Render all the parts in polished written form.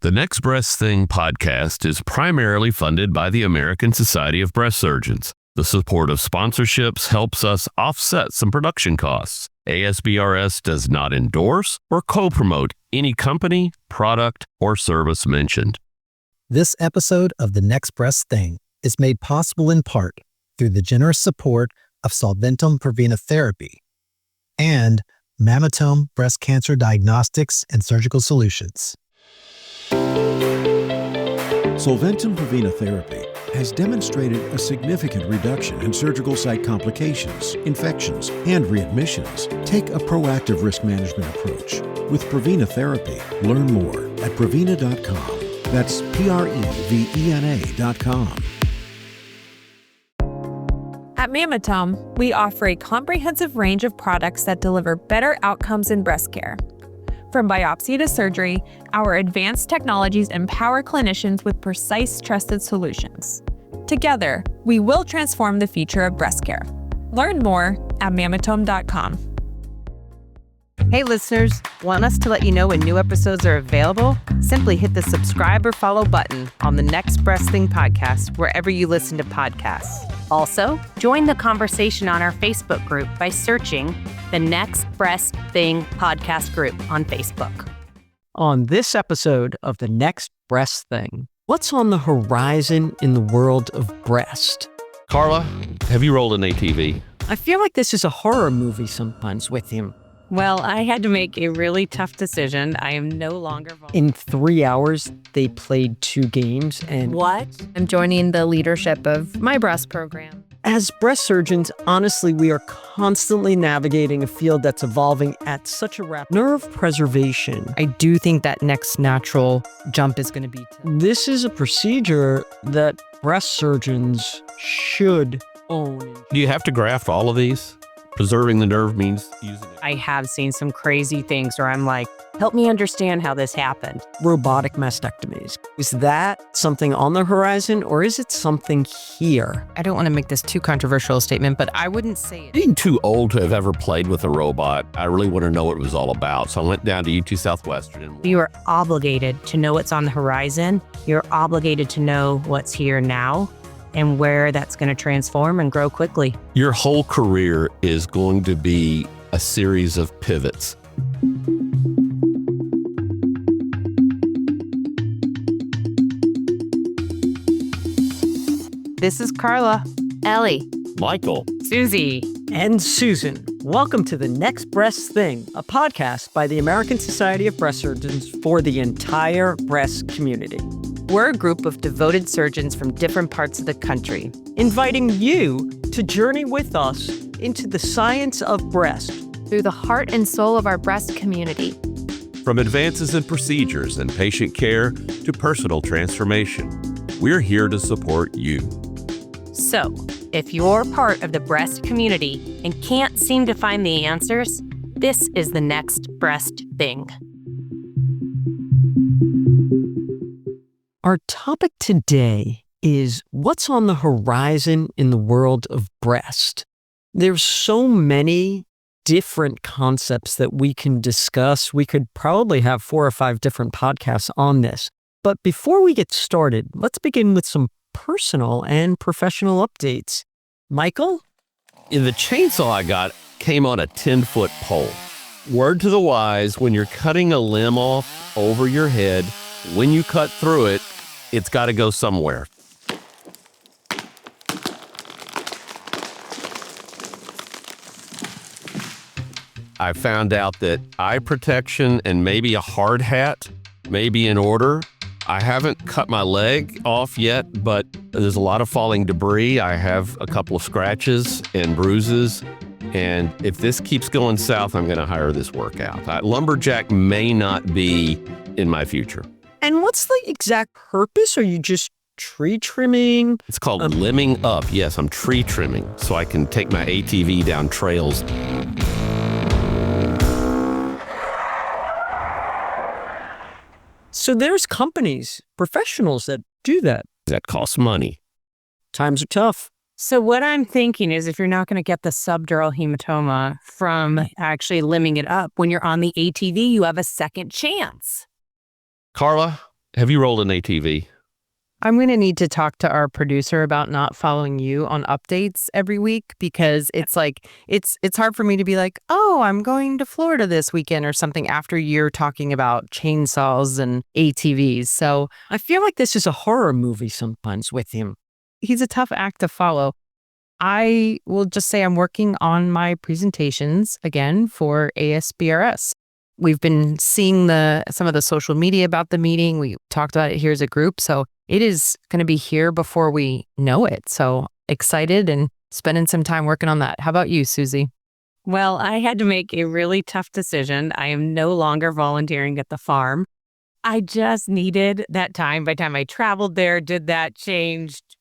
The Next Breast Thing podcast is primarily funded by the American Society of Breast Surgeons. The support of sponsorships helps us offset some production costs. ASBRS does not endorse or co-promote any company, product, or service mentioned. This episode of The Next Breast Thing is made possible in part through the generous support of Solventum Prevena Therapy and Mammotome Breast Cancer Diagnostics and Surgical Solutions. Solventum Prevena Therapy has demonstrated a significant reduction in surgical site complications, infections, and readmissions. Take a proactive risk management approach. With Prevena Therapy, learn more at Prevena.com. That's Prevena.com. At Mammotome, we offer a comprehensive range of products that deliver better outcomes in breast care. From biopsy to surgery, our advanced technologies empower clinicians with precise, trusted solutions. Together, we will transform the future of breast care. Learn more at Mammotome.com. Hey listeners, want us to let you know when new episodes are available? Simply hit the subscribe or follow button on the Next Breast Thing podcast wherever you listen to podcasts. Also, join the conversation on our Facebook group by searching the Next Breast Thing podcast group on Facebook. On this episode of The Next Breast Thing, what's on the horizon in the world of breast? Carla, have you rolled an ATV? I feel like this is a horror movie sometimes with him. Well, I had to make a really tough decision. I am no longer In 3 hours, they played 2 games and... What? I'm joining the leadership of my breast program. As breast surgeons, honestly, we are constantly navigating a field that's evolving at such a rapid nerve preservation. I do think that next natural jump is going to be... This is a procedure that breast surgeons should own. Do you have to graft all of these? Preserving the nerve means using it. I have seen some crazy things where I'm like, help me understand how this happened. Robotic mastectomies. Is that something on the horizon or is it something here? I don't want to make this too controversial a statement, but I wouldn't say it. Being too old to have ever played with a robot, I really want to know what it was all about. So I went down to UT Southwestern. And You are obligated to know what's on the horizon. You're obligated to know what's here now and where that's going to transform and grow quickly. Your whole career is going to be a series of pivots. This is Carla, Ellie. Michael. Susie, And Susan. Welcome to The Next Breast Thing, a podcast by the American Society of Breast Surgeons for the entire breast community. we're a group of devoted surgeons from different parts of the country. Inviting you to journey with us into the science of breast. Through the heart and soul of our breast community. From advances in procedures and patient care to personal transformation, we're here to support you. So, if you're part of the breast community and can't seem to find the answers, this is the next breast thing. Our topic today is what's on the horizon in the world of breast. There's so many different concepts that we can discuss. We could probably have 4 or 5 different podcasts on this. But before we get started, let's begin with some personal and professional updates. Michael? The chainsaw I got came on a 10-foot pole. Word to the wise, when you're cutting a limb off over your head, when you cut through it, it's got to go somewhere. I found out that eye protection and maybe a hard hat may be in order. I haven't cut my leg off yet, but there's a lot of falling debris. I have a couple of scratches and bruises. And if this keeps going south, I'm going to hire this workout. Lumberjack may not be in my future. And what's the exact purpose? Are you just tree trimming? It's called limbing up. Yes, I'm tree trimming so I can take my ATV down trails. So there's companies, professionals that do that. That costs money. Times are tough. So what I'm thinking is if you're not going to get the subdural hematoma from actually limbing it up, when you're on the ATV, you have a second chance. Carla, Have you rolled an ATV? I'm going to need to talk to our producer about not following you on updates every week, because it's like, it's hard for me to be like, oh, I'm going to Florida this weekend or something after you're talking about chainsaws and ATVs. So I feel like this is a horror movie sometimes with him. he's a tough act to follow. I will just say I'm working on my presentations again for ASBRS. We've been seeing some of the social media about the meeting. We talked about it here as a group. So it is going to be here before we know it. So excited and spending some time working on that. How about you, Susie? Well, I had to make a really tough decision. I am no longer volunteering at the farm. I just needed that time. By the time I traveled there, did that, changed.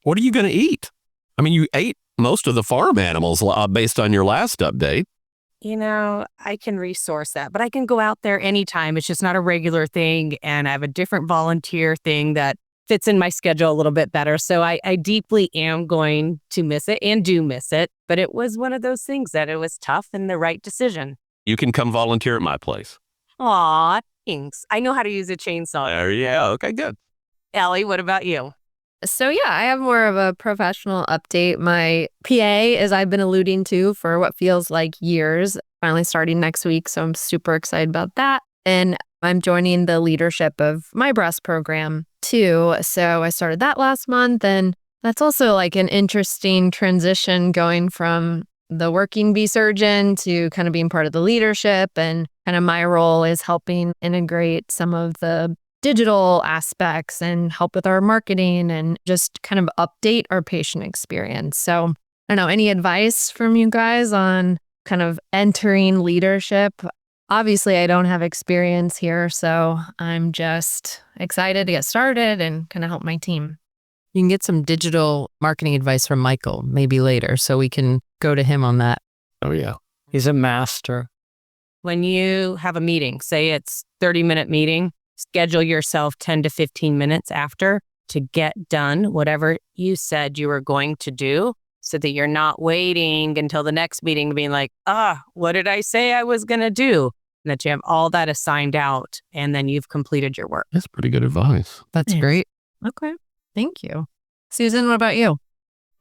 What are you going to eat? I mean, you ate most of the farm animals based on your last update. I can resource that, but I can go out there anytime. It's just not a regular thing. And I have a different volunteer thing that fits in my schedule a little bit better. So I deeply am going to miss it and do miss it. But it was one of those things that it was tough and the right decision. You can come volunteer at my place. Aw, thanks. I know how to use a chainsaw. Yeah, okay, good. Ellie, what about you? So yeah, I have more of a professional update. My PA, as I've been alluding to for what feels like years, finally starting next week. So I'm super excited about that. And I'm joining the leadership of my breast program too. So I started that last month. And that's also like an interesting transition going from the working bee surgeon to kind of being part of the leadership. And kind of my role is helping integrate some of the digital aspects and help with our marketing and just kind of update our patient experience. So I don't know, any advice from you guys on kind of entering leadership? Obviously, I don't have experience here, so I'm just excited to get started and kind of help my team. You can get some digital marketing advice from Michael maybe later, so we can go to him on that. Oh, yeah. He's a master. When you have a meeting, say it's 30-minute meeting, schedule yourself 10 to 15 minutes after to get done whatever you said you were going to do, so that you're not waiting until the next meeting being like, what did I say I was going to do? And that you have all that assigned out and then you've completed your work. That's pretty good advice. That's great. Okay, thank you. Susan, what about you?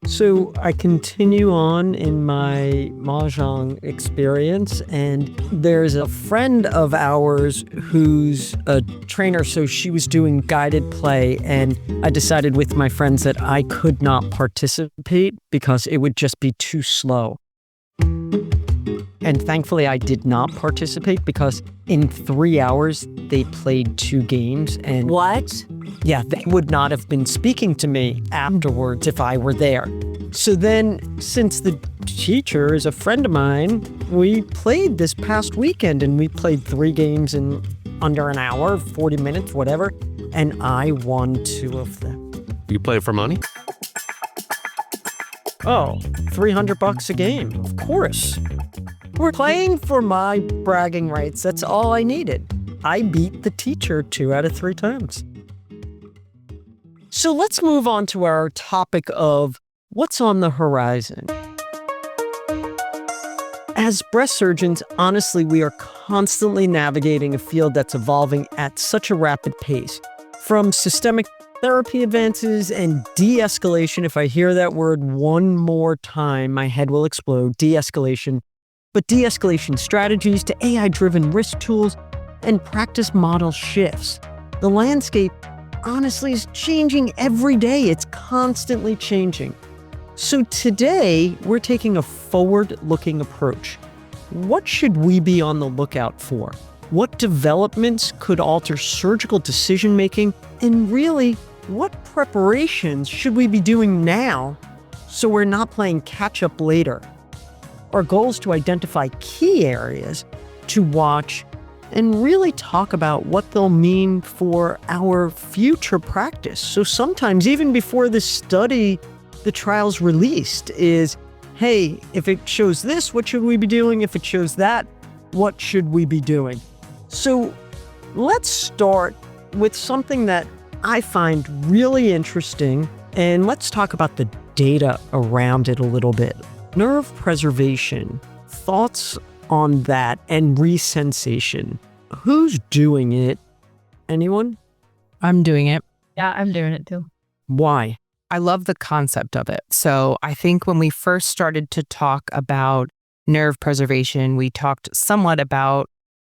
So I continue on in my mahjong experience, and there's a friend of ours who's a trainer, so she was doing guided play, and I decided with my friends that I could not participate because it would just be too slow. And thankfully I did not participate because in 3 hours they played 2 games, and What? yeah, they would not have been speaking to me afterwards if I were there. So then, since the teacher is a friend of mine, we played this past weekend, and we played 3 games in under an hour, 40 minutes, whatever, and I won 2 of them. You play for money? Oh, $300 a game, of course. We're playing for my bragging rights. That's all I needed. I beat the teacher 2 out of 3 times. So let's move on to our topic of what's on the horizon. As breast surgeons, honestly, we are constantly navigating a field that's evolving at such a rapid pace. From systemic therapy advances and de-escalation, if I hear that word one more time, my head will explode, de-escalation, but de-escalation strategies to AI-driven risk tools and practice model shifts. The landscape honestly is changing every day. It's constantly changing. So today, we're taking a forward-looking approach. What should we be on the lookout for? What developments could alter surgical decision-making? And really, what preparations should we be doing now so we're not playing catch-up later? Our goal is to identify key areas to watch and really talk about what they'll mean for our future practice. So sometimes, even before the trial's released, is, hey, if it shows this, what should we be doing? If it shows that, what should we be doing? So let's start with something that I find really interesting, and let's talk about the data around it a little bit. Nerve preservation, thoughts on that, and resensation. Who's doing it? Anyone? I'm doing it. Yeah, I'm doing it too. Why? I love the concept of it. So I think when we first started to talk about nerve preservation, we talked somewhat about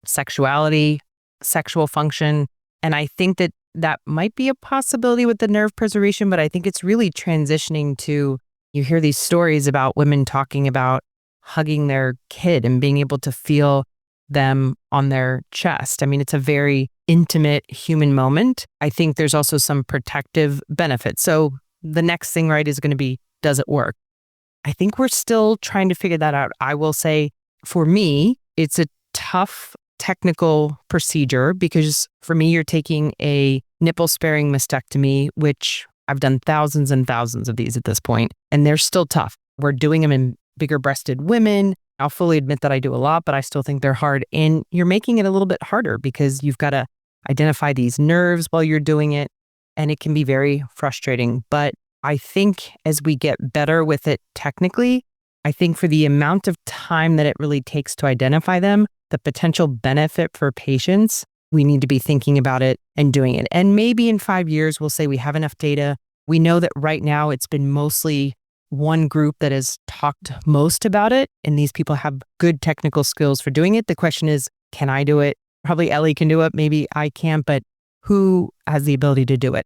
sexuality, sexual function. And I think that that might be a possibility with the nerve preservation, but I think it's really transitioning to, you hear these stories about women talking about hugging their kid and being able to feel them on their chest. I mean, it's a very intimate human moment. I think there's also some protective benefits. So the next thing, right, is going to be, does it work? I think we're still trying to figure that out. I will say, for me, it's a tough technical procedure because for me, you're taking a nipple-sparing mastectomy, which I've done thousands and thousands of these at this point, and they're still tough. We're doing them in bigger-breasted women. I'll fully admit that I do a lot, but I still think they're hard. And you're making it a little bit harder because you've got to identify these nerves while you're doing it, and it can be very frustrating. But I think as we get better with it technically, I think for the amount of time that it really takes to identify them, the potential benefit for patients, we need to be thinking about it and doing it. And maybe in 5 years, we'll say we have enough data. We know that right now it's been mostly one group that has talked most about it, and these people have good technical skills for doing it. The question is, can I do it? Probably Ellie can do it. Maybe I can't, but who has the ability to do it?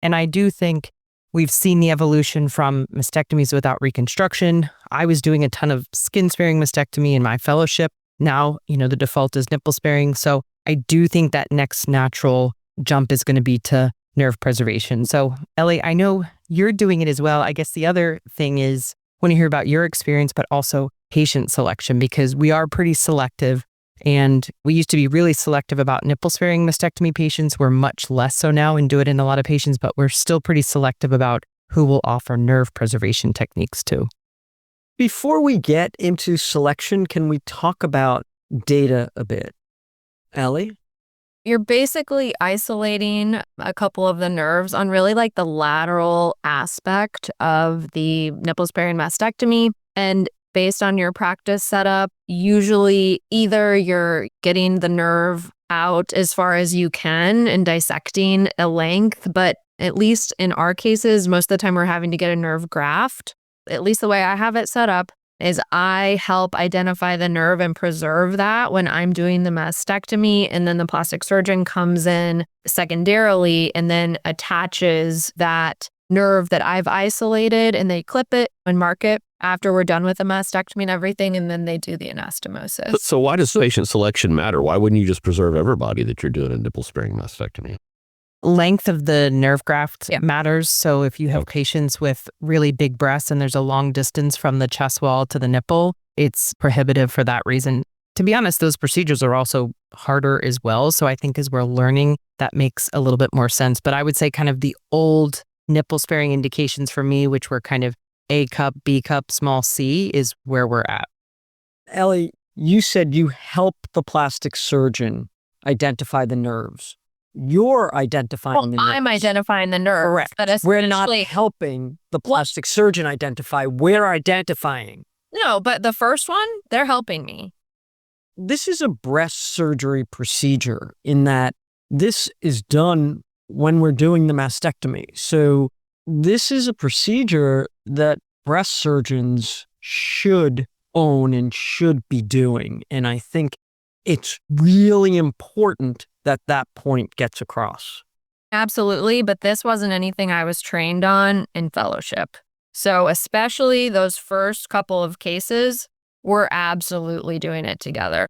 And I do think we've seen the evolution from mastectomies without reconstruction. I was doing a ton of skin-sparing mastectomy in my fellowship. Now, the default is nipple-sparing. So I do think that next natural jump is going to be to nerve preservation. So Ellie, I know you're doing it as well. I guess the other thing is, I want to hear about your experience, but also patient selection, because we are pretty selective. And we used to be really selective about nipple-sparing mastectomy patients. We're much less so now and do it in a lot of patients, but we're still pretty selective about who will offer nerve preservation techniques too. Before we get into selection, can we talk about data a bit? Ellie? You're basically isolating a couple of the nerves on really like the lateral aspect of the nipple-sparing mastectomy. And based on your practice setup, usually either you're getting the nerve out as far as you can and dissecting a length, but at least in our cases, most of the time we're having to get a nerve graft. At least the way I have it set up is I help identify the nerve and preserve that when I'm doing the mastectomy, and then the plastic surgeon comes in secondarily and then attaches that nerve that I've isolated, and they clip it and mark it after we're done with the mastectomy and everything, and then they do the anastomosis. So why does patient selection matter? Why wouldn't you just preserve everybody that you're doing a nipple-sparing mastectomy? Length of the nerve graft matters. So if you have patients with really big breasts and there's a long distance from the chest wall to the nipple, it's prohibitive for that reason. To be honest, those procedures are also harder as well. So I think as we're learning, that makes a little bit more sense. But I would say kind of the old nipple sparing indications for me, which were kind of A cup, B cup, small c, is where we're at. Ellie, you said you help the plastic surgeon identify the nerves. You're identifying the nerves. I'm identifying the nerve. Correct. But we're not helping the plastic surgeon identify. We're identifying. No, but the first one, they're helping me. This is a breast surgery procedure in that this is done when we're doing the mastectomy. So this is a procedure that breast surgeons should own and should be doing. And I think it's really important that that point gets across. Absolutely, but this wasn't anything I was trained on in fellowship. So especially those first couple of cases, we're absolutely doing it together.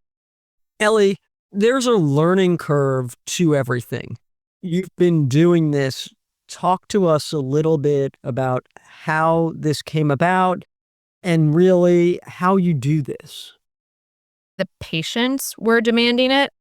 Ellie, there's a learning curve to everything. You've been doing this. Talk to us a little bit about how this came about and really how you do this. The patients were demanding it.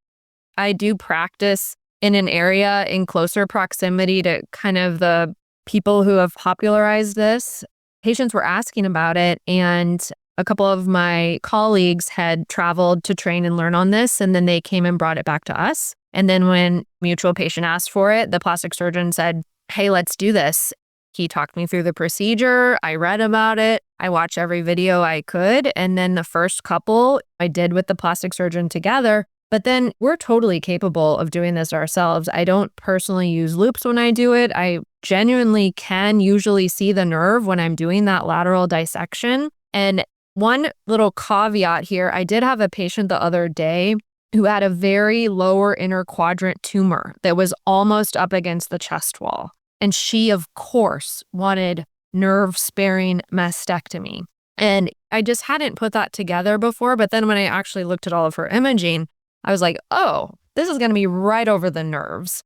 I do practice in an area in closer proximity to kind of the people who have popularized this. Patients were asking about it, and a couple of my colleagues had traveled to train and learn on this, and then they came and brought it back to us. And then when mutual patient asked for it, the plastic surgeon said, "Hey, let's do this." He talked me through the procedure. I read about it. I watched every video I could. And then the first couple I did with the plastic surgeon together, But then we're totally capable of doing this ourselves. I don't personally use loops when I do it. I genuinely can usually see the nerve when I'm doing that lateral dissection. And one little caveat here, I did have a patient the other day who had a very lower inner quadrant tumor that was almost up against the chest wall. And she, of course, wanted nerve-sparing mastectomy. And I just hadn't put that together before. But then when I actually looked at all of her imaging, I was like, oh, this is going to be right over the nerves.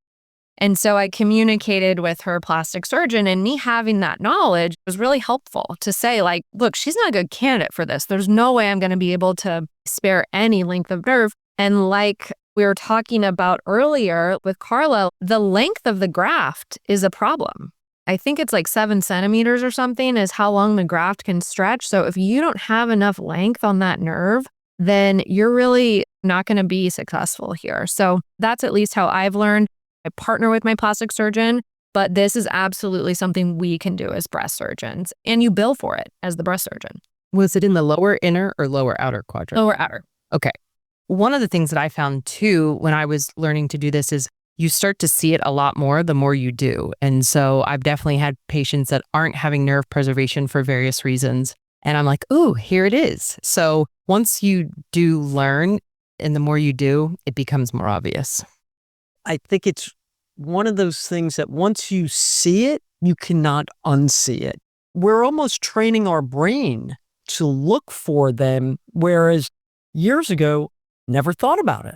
And so I communicated with her plastic surgeon, and me having that knowledge was really helpful to say, like, look, she's not a good candidate for this. There's no way I'm going to be able to spare any length of nerve. And like we were talking about earlier with Carla, the length of the graft is a problem. I think it's like 7 centimeters or something is how long the graft can stretch. So if you don't have enough length on that nerve, then you're really not going to be successful here. So that's at least how I've learned. I partner with my plastic surgeon, but this is absolutely something we can do as breast surgeons. And you bill for it as the breast surgeon. Was it in the lower inner or lower outer quadrant? Lower outer. Okay. One of the things that I found too when I was learning to do this is you start to see it a lot more the more you do. And so I've definitely had patients that aren't having nerve preservation for various reasons. And I'm like, ooh, here it is. So once you do learn and the more you do, it becomes more obvious. I think it's one of those things that once you see it, you cannot unsee it. We're almost training our brain to look for them, whereas years ago, never thought about it.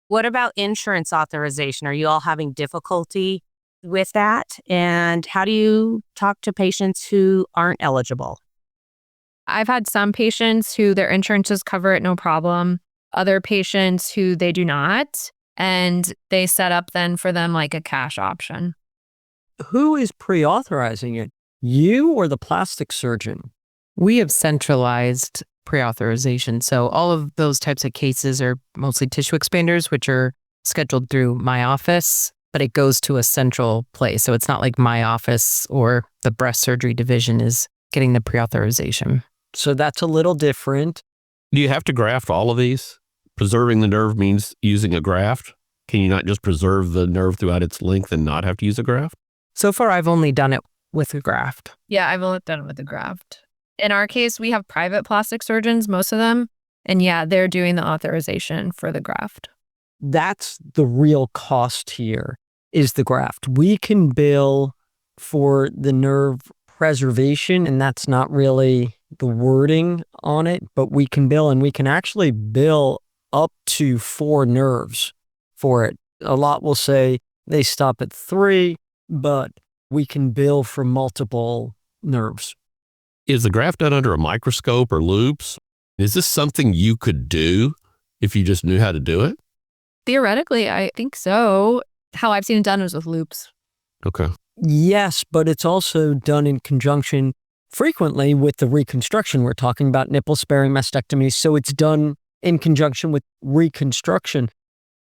What about insurance authorization? Are you all having difficulty with that? And how do you talk to patients who aren't eligible? I've had some patients who their insurances cover it, no problem. Other patients who they do not. And they set up then for them like a cash option. Who is pre-authorizing it? You or the plastic surgeon? We have centralized pre-authorization. So all of those types of cases are mostly tissue expanders, which are scheduled through my office, but it goes to a central place. So it's not like my office or the breast surgery division is getting the pre-authorization. So that's a little different. Do you have to graft all of these? Preserving the nerve means using a graft. Can you not just preserve the nerve throughout its length and not have to use a graft? So far, I've only done it with a graft. Yeah, I've only done it with a graft. In our case, we have private plastic surgeons, most of them. And yeah, they're doing the authorization for the graft. That's the real cost here, is the graft. We can bill for the nerve preservation, and that's not really the wording on it, but we can bill, and we can actually bill up to 4 nerves for it. A lot will say they stop at 3, but we can bill for multiple nerves. Is the graft done under a microscope or loops? Is this something you could do if you just knew how to do it? Theoretically, I think so. How I've seen it done is with loops. Okay. Yes, but it's also done in conjunction frequently with the reconstruction. We're talking about nipple-sparing mastectomy, so it's done in conjunction with reconstruction.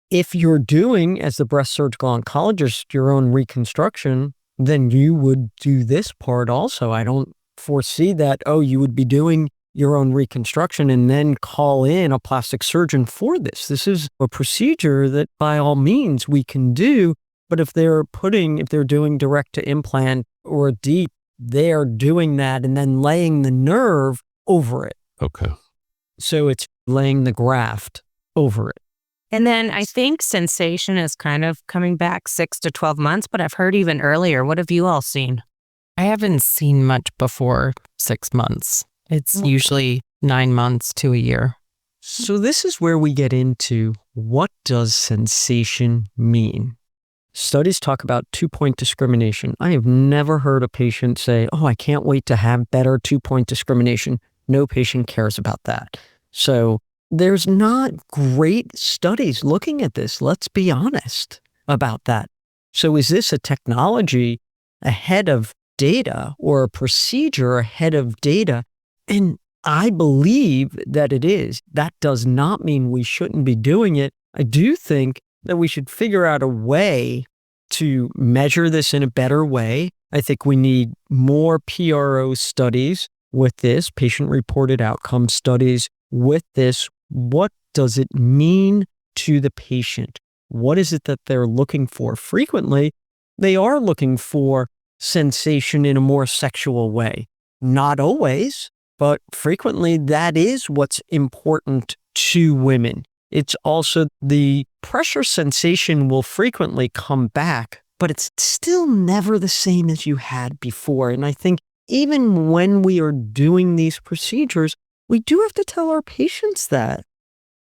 If you're doing, as the breast surgical oncologist, your own reconstruction, then you would do this part also. I don't foresee that, you would be doing your own reconstruction and then call in a plastic surgeon for this. This is a procedure that by all means we can do, but if they're doing direct to implant or deep, they are doing that and then laying the nerve over it. Okay. So it's laying the graft over it. And then I think sensation is kind of coming back 6 to 12 months, but I've heard even earlier. What have you all seen? I haven't seen much before 6 months. It's usually 9 months to a year. So this is where we get into what does sensation mean? Studies talk about 2-point discrimination. I have never heard a patient say, I can't wait to have better 2-point discrimination. No patient cares about that. So there's not great studies looking at this. Let's be honest about that. So is this a technology ahead of data or a procedure ahead of data? And I believe that it is. That does not mean we shouldn't be doing it. I do think that we should figure out a way to measure this in a better way. I think we need more PRO studies with this, patient-reported outcome studies with this. What does it mean to the patient. What is it that they're looking for? Frequently, they are looking for sensation in a more sexual way. Not always, but frequently that is what's important to women. It's also the pressure sensation will frequently come back, but it's still never the same as you had before. And I think even when we are doing these procedures, we do have to tell our patients that.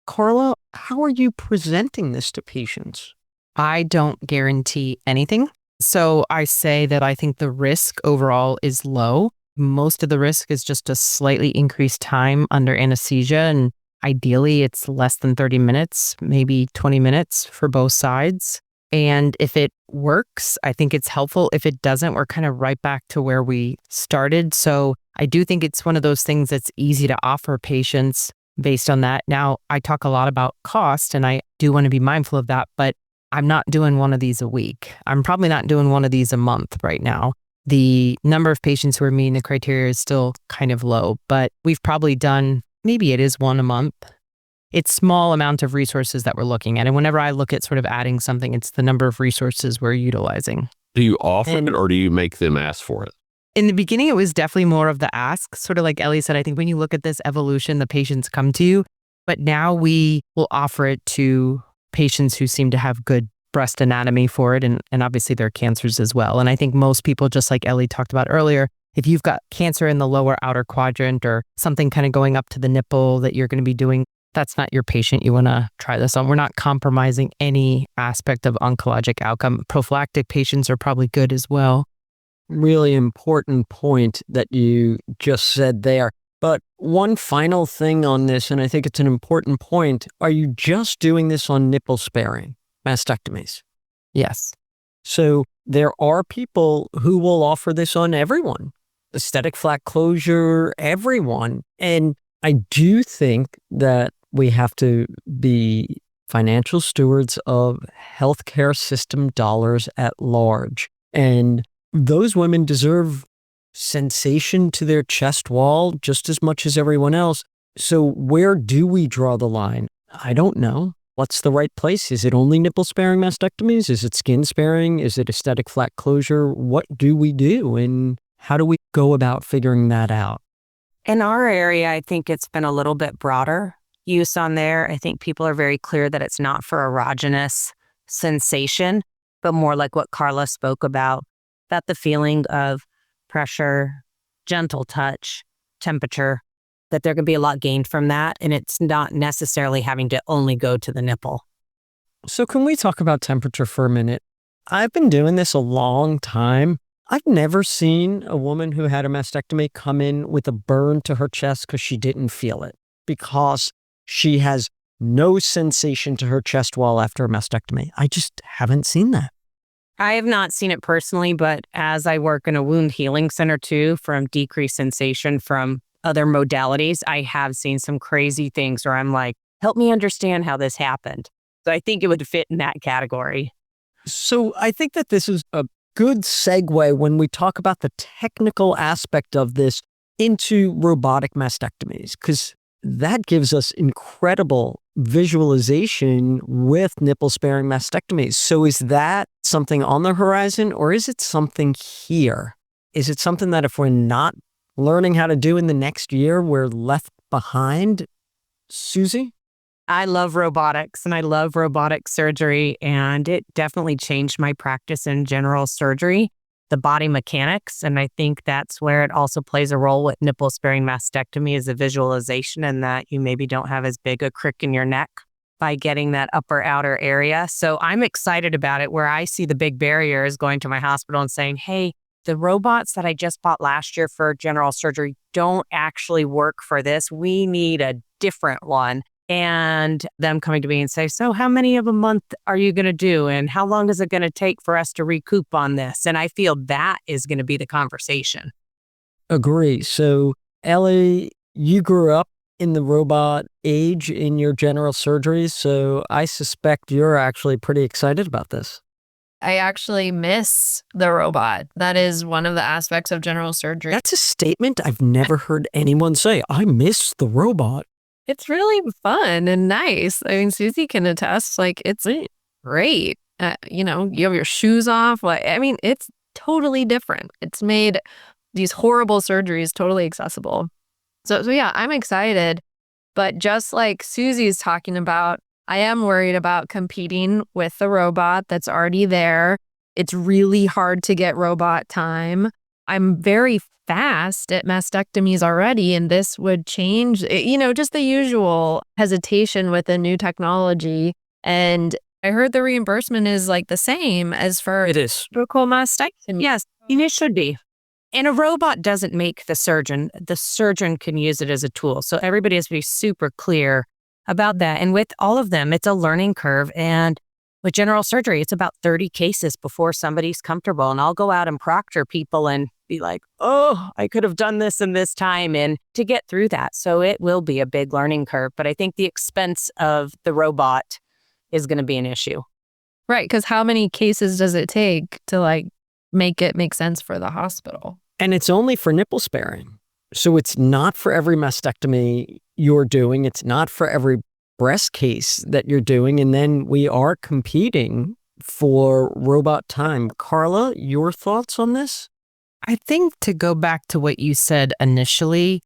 Carla, how are you presenting this to patients? I don't guarantee anything. So I say that I think the risk overall is low. Most of the risk is just a slightly increased time under anesthesia. And ideally, it's less than 30 minutes, maybe 20 minutes for both sides. And if it works, I think it's helpful. If it doesn't, we're kind of right back to where we started. So I do think it's one of those things that's easy to offer patients based on that. Now, I talk a lot about cost, and I do want to be mindful of that, but I'm not doing one of these a week. I'm probably not doing one of these a month right now. The number of patients who are meeting the criteria is still kind of low, but we've probably done, maybe it is one a month. It's small amount of resources that we're looking at. And whenever I look at sort of adding something, it's the number of resources we're utilizing. Do you offer it or do you make them ask for it? In the beginning, it was definitely more of the ask. Sort of like Ellie said, I think when you look at this evolution, the patients come to you. But now we will offer it to patients who seem to have good breast anatomy for it. And obviously there are cancers as well. And I think most people, just like Ellie talked about earlier, if you've got cancer in the lower outer quadrant or something kind of going up to the nipple that you're going to be doing, that's not your patient you want to try this on. We're not compromising any aspect of oncologic outcome. Prophylactic patients are probably good as well. Really important point that you just said there. But one final thing on this, and I think it's an important point, are you just doing this on nipple sparing mastectomies? Yes. So there are people who will offer this on everyone, aesthetic flat closure, everyone. And I do think that we have to be financial stewards of healthcare system dollars at large. And those women deserve sensation to their chest wall just as much as everyone else. So where do we draw the line? I don't know. What's the right place? Is it only nipple sparing mastectomies? Is it skin sparing? Is it aesthetic flat closure? What do we do? And how do we go about figuring that out? In our area, I think it's been a little bit broader use on there. I think people are very clear that it's not for erogenous sensation, but more like what Carla spoke about, that the feeling of pressure, gentle touch, temperature, that there can be a lot gained from that. And it's not necessarily having to only go to the nipple. So can we talk about temperature for a minute? I've been doing this a long time. I've never seen a woman who had a mastectomy come in with a burn to her chest because she didn't feel it, because she has no sensation to her chest wall after a mastectomy. I just haven't seen that. I have not seen it personally, but as I work in a wound healing center too, from decreased sensation from other modalities, I have seen some crazy things where I'm like, help me understand how this happened. So I think it would fit in that category. So I think that this is a good segue when we talk about the technical aspect of this into robotic mastectomies, because that gives us incredible visualization with nipple sparing mastectomies. So is that something on the horizon, or is it something here? Is it something that if we're not learning how to do in the next year, we're left behind? Susie? I love robotics and I love robotic surgery, and it definitely changed my practice in general surgery, the body mechanics. And I think that's where it also plays a role with nipple sparing mastectomy, is a visualization, and that you maybe don't have as big a crick in your neck by getting that upper outer area. So I'm excited about it. Where I see the big barrier is going to my hospital and saying, hey, the robots that I just bought last year for general surgery don't actually work for this. We need a different one. And them coming to me and say, so how many of a month are you going to do? And how long is it going to take for us to recoup on this? And I feel that is going to be the conversation. Agree. So Ellie, you grew up in the robot age in your general surgery, so I suspect you're actually pretty excited about this. I actually miss the robot. That is one of the aspects of general surgery. That's a statement I've never heard anyone say. I miss the robot. It's really fun and nice. I mean, Susie can attest, like, it's great. You have your shoes off. Like, I mean, it's totally different. It's made these horrible surgeries totally accessible. So yeah, I'm excited. But just like Susie's talking about, I am worried about competing with the robot that's already there. It's really hard to get robot time. I'm very fast at mastectomies already, and this would change, just the usual hesitation with a new technology. And I heard the reimbursement is like the same as for It is. surgical mastectomy. Yes, and it should be. And a robot doesn't make the surgeon. The surgeon can use it as a tool. So everybody has to be super clear about that. And with all of them, it's a learning curve. And with general surgery, it's about 30 cases before somebody's comfortable. And I'll go out and proctor people and be like, oh, I could have done this in this time, and to get through that. So it will be a big learning curve. But I think the expense of the robot is going to be an issue. Right, because how many cases does it take to like make it make sense for the hospital? And it's only for nipple sparing. So it's not for every mastectomy you're doing. It's not for every breast case that you're doing. And then we are competing for robot time. Carla, your thoughts on this? I think to go back to what you said initially,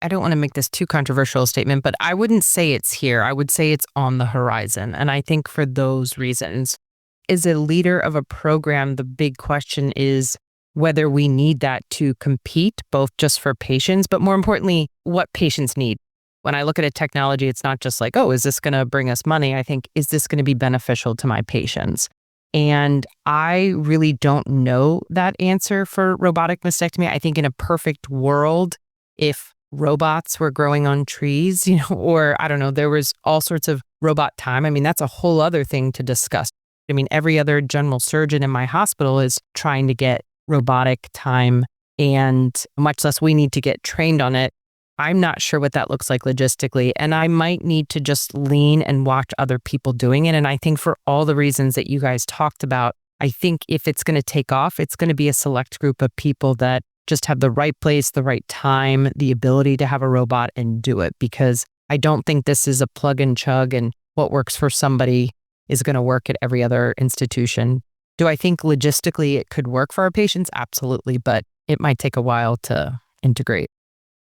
I don't want to make this too controversial a statement, but I wouldn't say it's here. I would say it's on the horizon. And I think for those reasons, as a leader of a program, the big question is whether we need that to compete, both just for patients, but more importantly, what patients need. When I look at a technology, it's not just like, oh, is this going to bring us money? I think, is this going to be beneficial to my patients? And I really don't know that answer for robotic mastectomy. I think in a perfect world, if robots were growing on trees, or I don't know, there was all sorts of robot time. I mean, that's a whole other thing to discuss. I mean, every other general surgeon in my hospital is trying to get robotic time, and much less we need to get trained on it. I'm not sure what that looks like logistically, and I might need to just lean and watch other people doing it. And I think for all the reasons that you guys talked about, I think if it's going to take off, it's going to be a select group of people that just have the right place, the right time, the ability to have a robot and do it. Because I don't think this is a plug and chug, and what works for somebody is going to work at every other institution. Do I think logistically it could work for our patients? Absolutely, but it might take a while to integrate.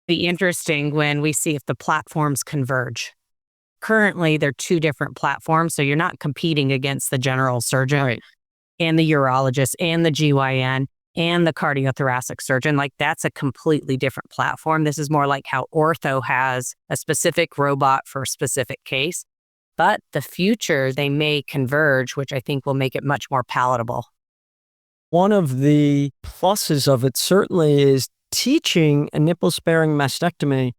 Be interesting when we see if the platforms converge. Currently, they're two different platforms, so you're not competing against the general surgeon and the urologist and the GYN and the cardiothoracic surgeon. Like, that's a completely different platform. This is more like how ortho has a specific robot for a specific case. But the future, they may converge, which I think will make it much more palatable. One of the pluses of it certainly is teaching a nipple-sparing mastectomy.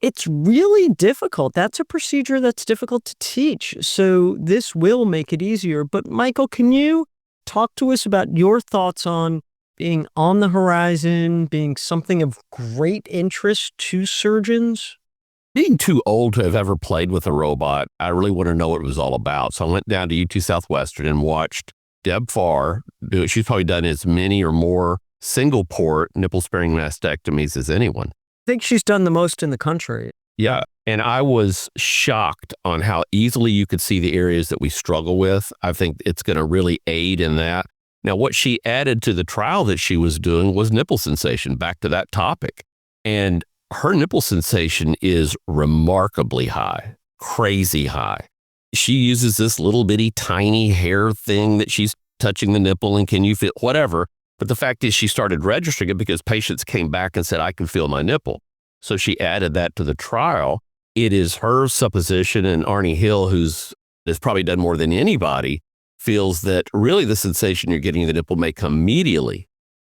It's really difficult. That's a procedure that's difficult to teach. So this will make it easier. But Michael, can you talk to us about your thoughts on being on the horizon, being something of great interest to surgeons? Being too old to have ever played with a robot, I really want to know what it was all about. So I went down to UT Southwestern and watched Deb Farr do it. She's probably done as many or more single port nipple sparing mastectomies as anyone. I think she's done the most in the country. Yeah. And I was shocked on how easily you could see the areas that we struggle with. I think it's going to really aid in that. Now, what she added to the trial that she was doing was nipple sensation, back to that topic. And her nipple sensation is remarkably high, crazy high. She uses this little bitty tiny hair thing that she's touching the nipple and can you feel whatever. But the fact is she started registering it because patients came back and said, I can feel my nipple. So she added that to the trial. It is her supposition, and Arnie Hill, who's probably done more than anybody, feels that really the sensation you're getting in the nipple may come medially.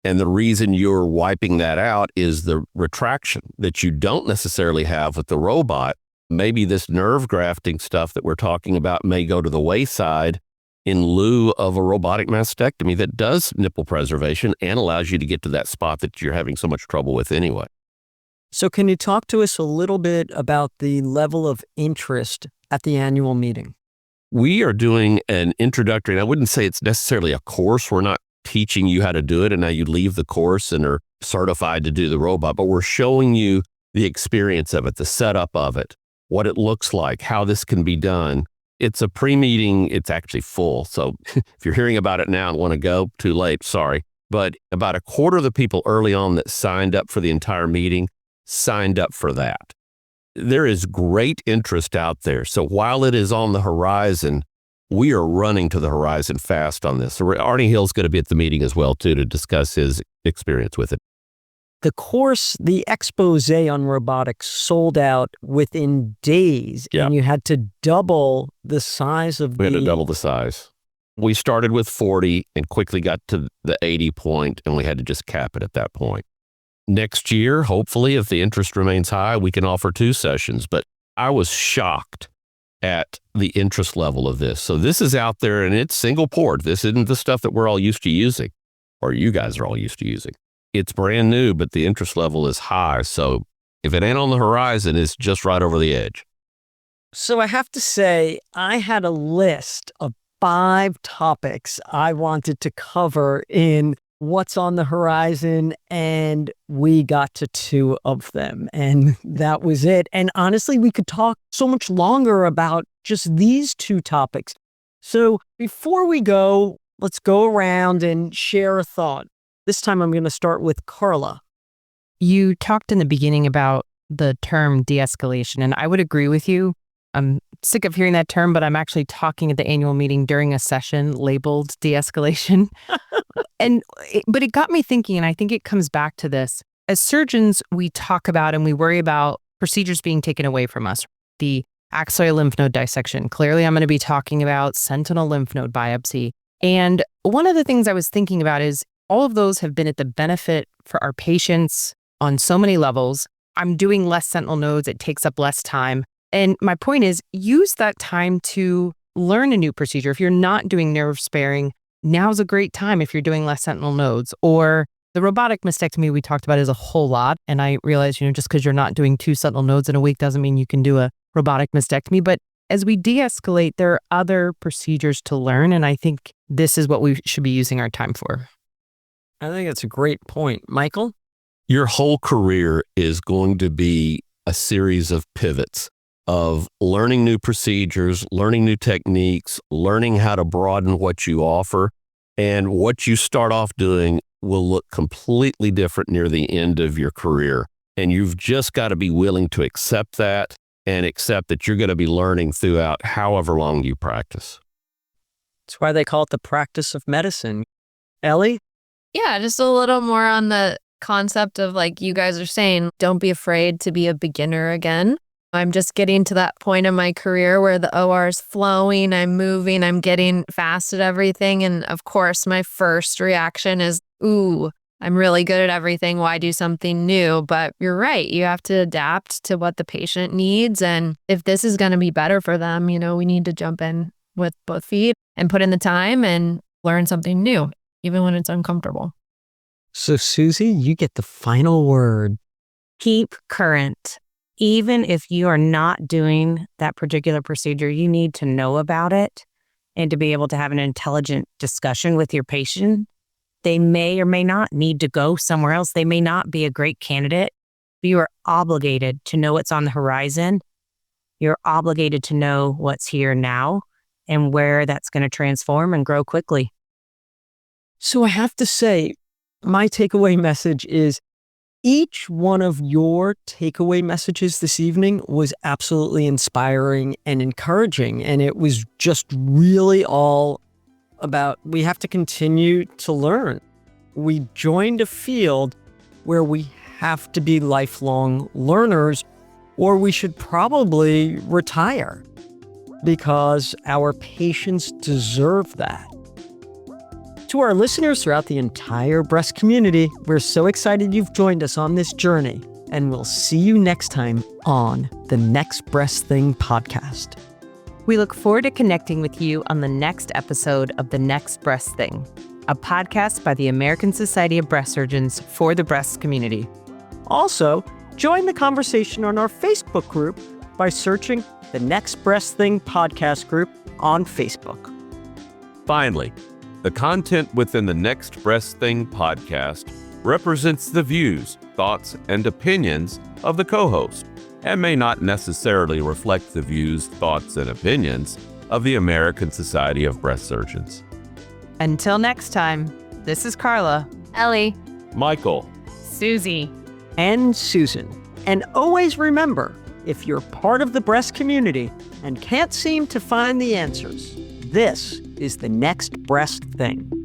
And the reason you're wiping that out is the retraction that you don't necessarily have with the robot. Maybe this nerve grafting stuff that we're talking about may go to the wayside in lieu of a robotic mastectomy that does nipple preservation and allows you to get to that spot that you're having so much trouble with anyway. So can you talk to us a little bit about the level of interest at the annual meeting? We are doing an introductory, and I wouldn't say it's necessarily a course. We're not teaching you how to do it, and now you leave the course and are certified to do the robot, but we're showing you the experience of it, the setup of it, what it looks like, how this can be done. It's a pre-meeting. It's actually full. So if you're hearing about it now and want to go, too late, sorry. But about a quarter of the people early on that signed up for the entire meeting signed up for that. There is great interest out there. So while it is on the horizon, we are running to the horizon fast on this. So Arnie Hill's going to be at the meeting as well, too, to discuss his experience with it. The course, the expose on robotics sold out within days, and you had to double the size of We had to double the size. We started with 40 and quickly got to the 80 point, and we had to just cap it at that point. Next year, hopefully, if the interest remains high, we can offer 2 sessions. But I was shocked at the interest level of this. So this is out there, and it's single port. This isn't the stuff that we're all used to using, or you guys are all used to using. It's brand new, but the interest level is high. So if it ain't on the horizon, it's just right over the edge. So I have to say, I had a list of 5 topics I wanted to cover in what's on the horizon, and we got to 2 of them, and that was it. And honestly, we could talk so much longer about just these 2 topics. So before we go, let's go around and share a thought. This time I'm going to start with Carla. You talked in the beginning about the term de-escalation, and I would agree with you. I'm sick of hearing that term, but I'm actually talking at the annual meeting during a session labeled de-escalation. But it got me thinking, and I think it comes back to this. As surgeons, we talk about and we worry about procedures being taken away from us. The axillary lymph node dissection. Clearly, I'm going to be talking about sentinel lymph node biopsy. And one of the things I was thinking about is all of those have been at the benefit for our patients on so many levels. I'm doing less sentinel nodes. It takes up less time. And my point is, use that time to learn a new procedure. If you're not doing nerve sparing, now's a great time if you're doing less sentinel nodes. Or the robotic mastectomy we talked about is a whole lot. And I realize, just because you're not doing 2 sentinel nodes in a week doesn't mean you can do a robotic mastectomy. But as we de-escalate, there are other procedures to learn. And I think this is what we should be using our time for. I think that's a great point. Michael? Your whole career is going to be a series of pivots of learning new procedures, learning new techniques, learning how to broaden what you offer. And what you start off doing will look completely different near the end of your career. And you've just got to be willing to accept that and accept that you're going to be learning throughout however long you practice. That's why they call it the practice of medicine. Ellie? Yeah, just a little more on the concept of, like you guys are saying, don't be afraid to be a beginner again. I'm just getting to that point in my career where the OR is flowing, I'm moving, I'm getting fast at everything. And of course, my first reaction is, ooh, I'm really good at everything. Why do something new? But you're right. You have to adapt to what the patient needs. And if this is going to be better for them, we need to jump in with both feet and put in the time and learn something new, even when it's uncomfortable. So Susie, you get the final word. Keep current. Even if you are not doing that particular procedure, you need to know about it and to be able to have an intelligent discussion with your patient. They may or may not need to go somewhere else. They may not be a great candidate, but you are obligated to know what's on the horizon. You're obligated to know what's here now and where that's going to transform and grow quickly. So I have to say, my takeaway message is each one of your takeaway messages this evening was absolutely inspiring and encouraging. And it was just really all about we have to continue to learn. We joined a field where we have to be lifelong learners, or we should probably retire because our patients deserve that. To our listeners throughout the entire breast community, we're so excited you've joined us on this journey, and we'll see you next time on the Next Breast Thing podcast. We look forward to connecting with you on the next episode of The Next Breast Thing, a podcast by the American Society of Breast Surgeons for the breast community. Also, join the conversation on our Facebook group by searching the Next Breast Thing podcast group on Facebook. Finally, the content within the Next Breast Thing podcast represents the views, thoughts, and opinions of the co-host and may not necessarily reflect the views, thoughts, and opinions of the American Society of Breast Surgeons. Until next time, this is Carla. Ellie. Michael. Susie. And Susan. And always remember, if you're part of the breast community and can't seem to find the answers, this is the next breast thing.